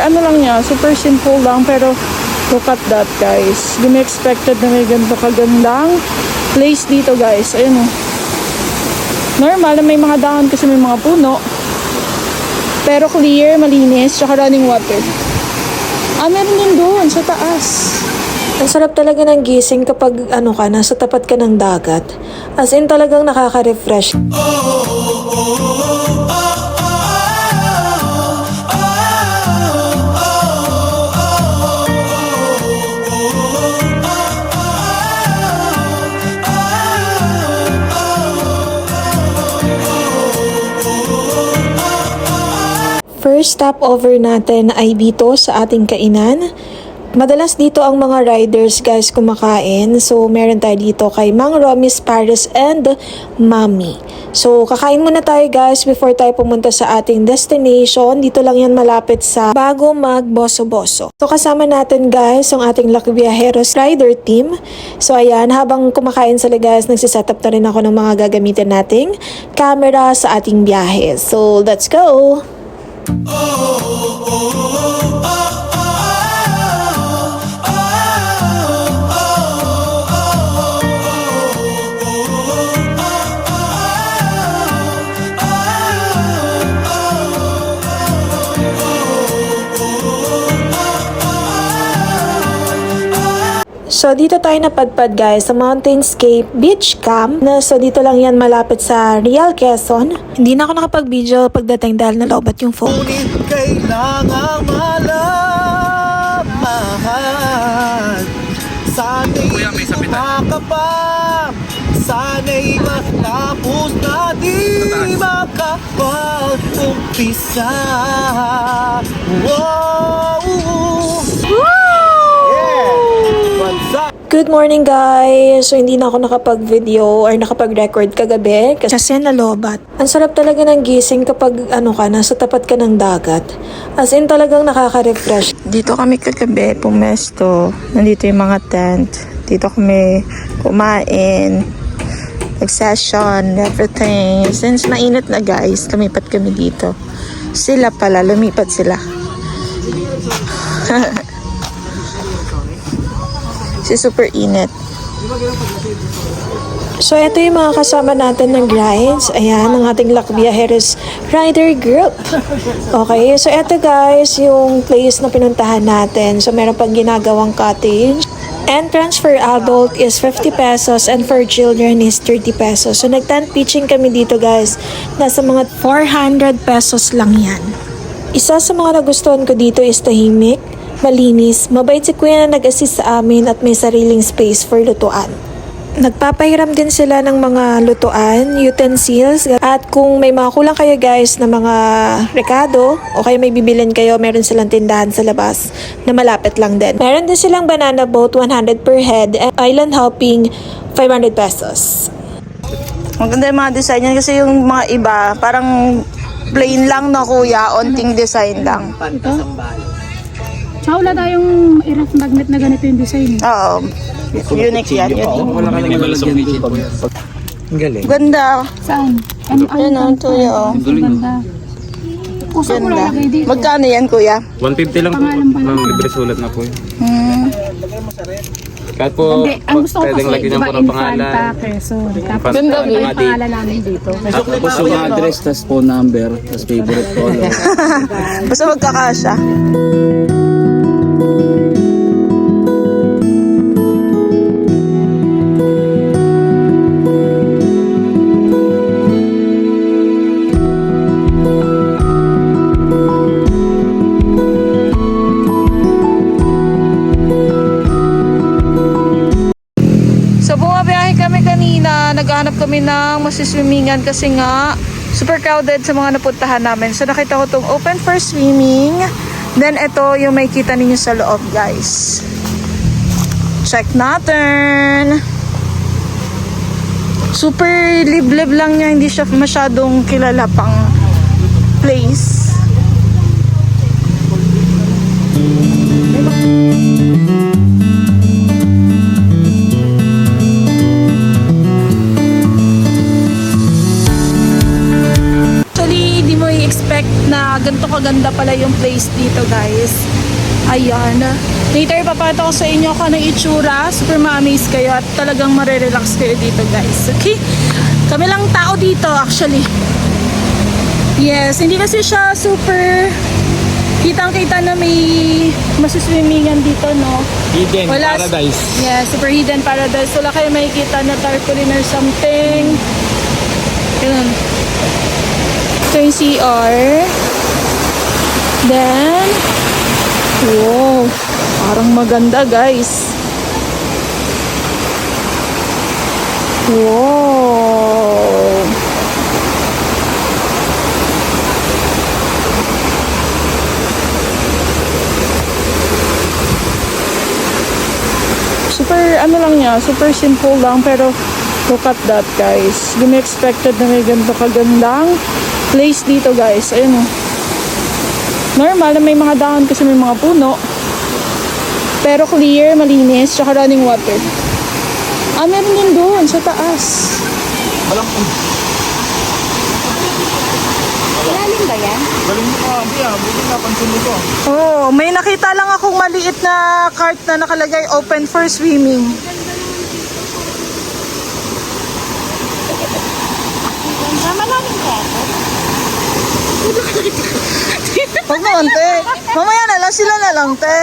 Ano lang niya, super simple lang, pero look at that, guys. Hindi mo expected na may ganito kagandang place dito, guys. Ayun o. Normal na may mga dahon kasi may mga puno, pero clear, malinis, tsaka running water. Meron din doon sa taas. Ang sarap talaga ng gising kapag nasa tapat ka ng dagat. As in talagang nakaka-refresh. First stopover natin ay dito sa ating kainan. Madalas dito ang mga riders, guys, kumakain. So, meron tayo dito kay Mang Romis, Paris, and Mami. So, kakain muna tayo, guys, before tayo pumunta sa ating destination. Dito lang yan malapit sa bago mag-Boso-Boso. So, kasama natin, guys, ang ating Lucky Viajeros rider team. So, ayan, habang kumakain sila, guys, nagsiset-up na rin ako ng mga gagamitin nating camera sa ating biyahe. So, let's go! So, dito tayo napadpad, guys, sa Mountainscape Beach Camp. So, dito lang yan malapit sa Real, Quezon. Hindi na ako nakapag-video pagdating dahil nalobat yung phone. Ngunit kailangang malamahan. Sana'y makapag, sana'y matapos na di makapag-umpisa. Wow! Good morning, guys! So, hindi na ako nakapag-video or nakapag-record kagabi kasi nalobat. Ang sarap talaga ng gising kapag nasa tapat ka ng dagat. As in talagang nakaka-refresh. Dito kami kagabi, pumesto. Nandito yung mga tent. Dito kami kumain, nag-session, everything. Since mainit na, guys, lumipat kami dito. Sila pala, lumipat sila. Si super init. So, ito yung mga kasama natin ng rides. Ayan, ang ating Lucky Viajeros Rider Group. Okay, so ito, guys, yung place na pinuntahan natin. So, meron pang ginagawang cottage. Entrance for adult is 50 pesos and for children is 30 pesos. So, nag-tent pitching kami dito, guys. Nasa mga 400 pesos lang yan. Isa sa mga nagustuhan ko dito is tahimik, malinis, mabait si kuya na nag-assist sa amin at may sariling space for lutuan. Nagpapahiram din sila ng mga lutuan, utensils, at kung may mga kulang kayo, guys, na mga rekado o kaya may bibilin kayo, meron silang tindahan sa labas na malapit lang din. Meron din silang banana boat, 100 per head, and island hopping, 500 pesos. Maganda yung mga design yan kasi yung mga iba, parang plain lang na kuya, onting design lang. Tsaka wala tayong erase magnet na ganito yung design. Oo. Unique yan. Wala ka lang sa widget. Ang galing. Ganda. Saan? Yan ang tuyo. Ganda. Puso mo Ganda. lalagay dito. Magkano yan, kuya? 150 lang po. Pangalan pa lang. Ma'am, libre sulat na po yun. Kahit po, Hindi, ang gusto ko pwedeng kasi, lagyan di niyo ba, po ng Infanta, pangalan. Quezon. Tapos, Ganda, ito yung Adi. pangalan namin dito. Tapos yung address, tas phone number, tas favorite color. Basta magkakasya. So bumabiyahe kami kanina, naghahanap kami ng masiswimmingan kasi nga super crowded sa mga napuntahan namin. So nakita ko tong open for swimming. Then ito yung may kita ninyo sa loob, guys. Check natin. Super liblib lang niya, hindi siya masyadong kilala pang place. kaganda pala yung place dito, guys. Ayan. Later, ipapakita ko sa inyo kung anong itsura. Super ma-amaze kayo at talagang marerelax kayo dito, guys. Okay? Kami lang tao dito, actually. Yes, hindi kasi siya super kitang-kita na may masuswimmingan dito, no? Hidden Wala- paradise. Yeah, super hidden paradise. Wala kayo makikita na tarpaulin or something. Ganun. Ito yung CR. Then, wow, parang maganda, guys. Wow. Super, ano lang niya, super simple lang, pero look at that, guys. Hindi mo expected na may ganito kagandang place dito, guys. Ayun, oh. Normal na may mga dahon kasi may mga puno. Pero clear, malinis, tsaka running water. Ah, meron din doon sa taas. Ilalim ba yan? Oh, may nakita lang akong maliit na cart na nakalagay open for swimming. Malalim ba ito? Huwag naman, te. Mamaya na lang, sila na lang, te.